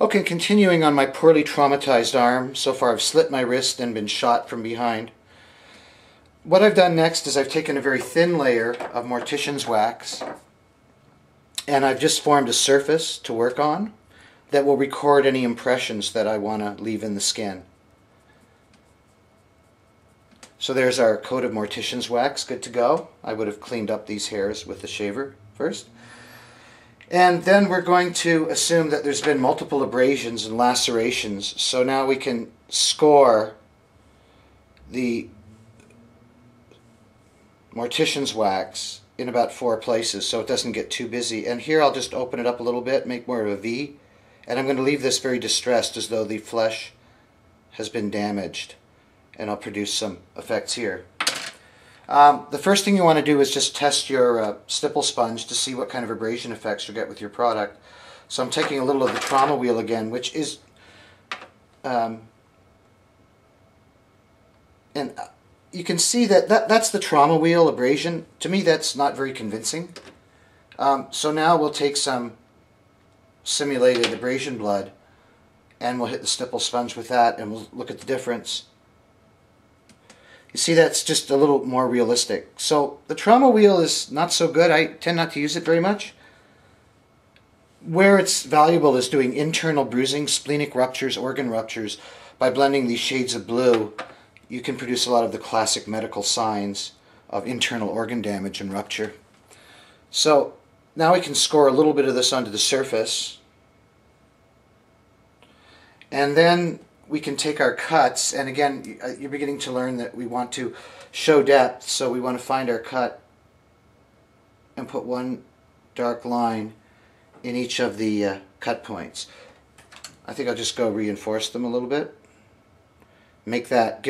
Okay, continuing on my poorly traumatized arm. So far I've slit my wrist and been shot from behind. What I've done next is I've taken a very thin layer of mortician's wax and I've just formed a surface to work on that will record any impressions that I want to leave in the skin. So there's our coat of mortician's wax, good to go. I would have cleaned up these hairs with the shaver first. And then we're going to assume that there's been multiple abrasions and lacerations, so now we can score the mortician's wax in about 4 places so it doesn't get too busy. And here I'll just open it up a little bit, make more of a V, and I'm going to leave this very distressed as though the flesh has been damaged, and I'll produce some effects here. The first thing you want to do is just test your stipple sponge to see what kind of abrasion effects you get with your product. So I'm taking a little of the trauma wheel again, which is, and you can see that's the trauma wheel abrasion. To me that's not very convincing. So now we'll take some simulated abrasion blood and we'll hit the stipple sponge with that and we'll look at the difference. You see, that's just a little more realistic. So the trauma wheel is not so good. I tend not to use it very much. Where it's valuable is doing internal bruising, splenic ruptures, organ ruptures. By blending these shades of blue, you can produce a lot of the classic medical signs of internal organ damage and rupture. So now we can score a little bit of this onto the surface. And then we can take our cuts, and again, you're beginning to learn that we want to show depth, so we want to find our cut and put one dark line in each of the cut points. I think I'll just go reinforce them a little bit. Give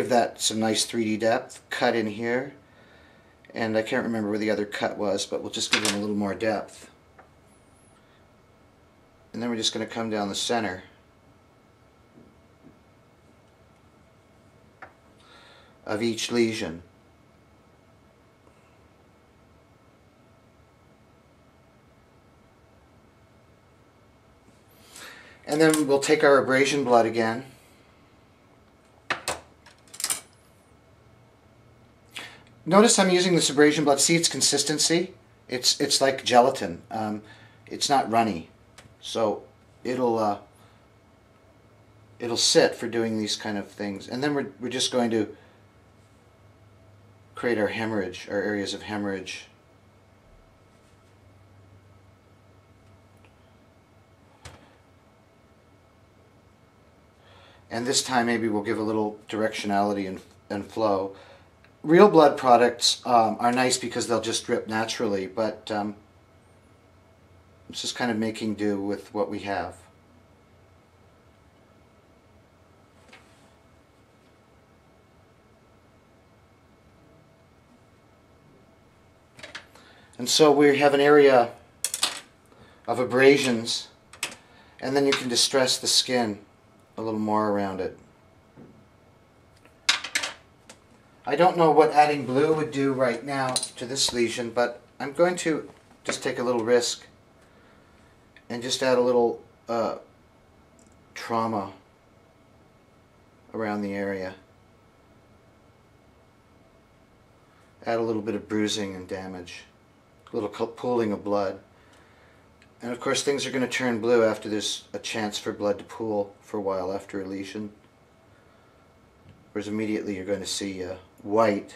that some nice 3D depth. Cut in here, and I can't remember where the other cut was, but we'll just give them a little more depth. And then we're just going to come down the center of each lesion. And then we'll take our abrasion blood again. Notice I'm using this abrasion blood. See its consistency? It's like gelatin. It's not runny. So it'll sit for doing these kind of things. And then we're just going to create our hemorrhage, our areas of hemorrhage. And this time maybe we'll give a little directionality and flow. Real blood products are nice because they'll just drip naturally, but it's just kind of making do with what we have. And so we have an area of abrasions, and then you can distress the skin a little more around it. I don't know what adding blue would do right now to this lesion, but I'm going to just take a little risk and just add a little trauma around the area. Add a little bit of bruising and damage. A little pooling of blood. And of course things are going to turn blue after there's a chance for blood to pool for a while after a lesion. Whereas immediately you're going to see white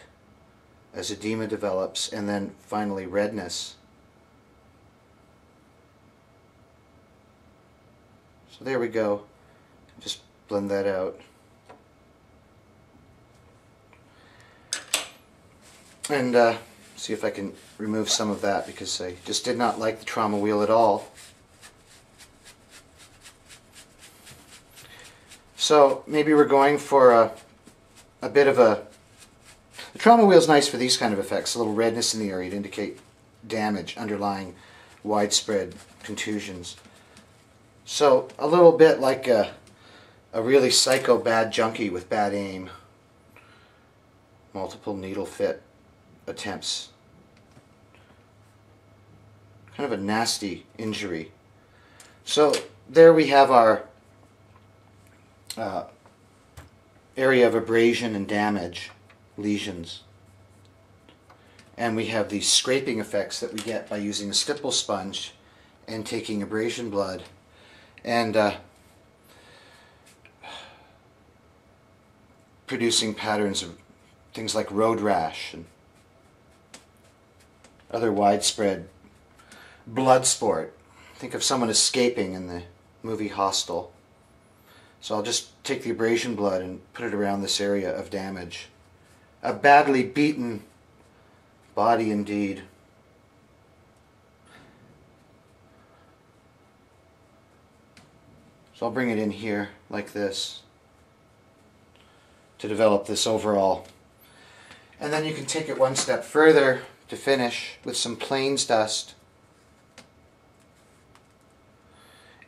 as edema develops, and then finally redness. So there we go. Just blend that out. And see if I can remove some of that, because I just did not like the trauma wheel at all. So maybe we're going for a bit of a... The trauma wheel is nice for these kind of effects, a little redness in the area to indicate damage, underlying widespread contusions. So a little bit like a really psycho bad junkie with bad aim. Multiple needle fit attempts. Kind of a nasty injury. So there we have our area of abrasion and damage, lesions. And we have these scraping effects that we get by using a stipple sponge and taking abrasion blood and producing patterns of things like road rash and other widespread blood sport. Think of someone escaping in the movie Hostel. So I'll just take the abrasion blood and put it around this area of damage. A badly beaten body indeed. So I'll bring it in here like this to develop this overall. And then you can take it one step further to finish with some plains dust.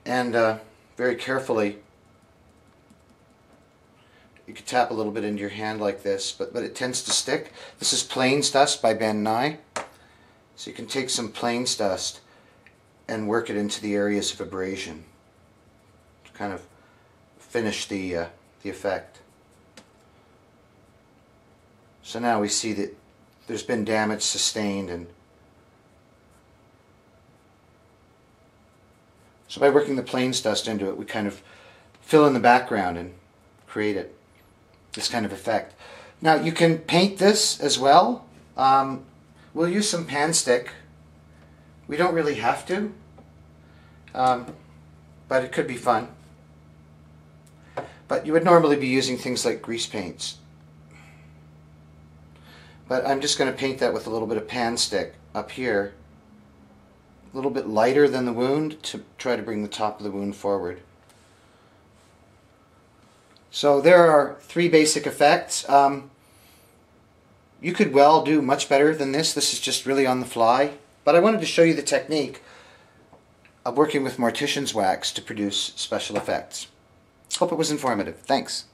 And very carefully, you can tap a little bit into your hand like this, but it tends to stick. This is plains dust by Ben Nye. So you can take some plains dust and work it into the areas of abrasion to kind of finish the effect. So now we see that there's been damage sustained, and so by working the plains dust into it, we kind of fill in the background and create this kind of effect. Now you can paint this as well. We'll use some pan stick. We don't really have to, but it could be fun. But you would normally be using things like grease paints. But I'm just going to paint that with a little bit of pan stick up here. A little bit lighter than the wound to try to bring the top of the wound forward. So there are 3 basic effects. You could well do much better than this. This is just really on the fly. But I wanted to show you the technique of working with mortician's wax to produce special effects. Hope it was informative. Thanks.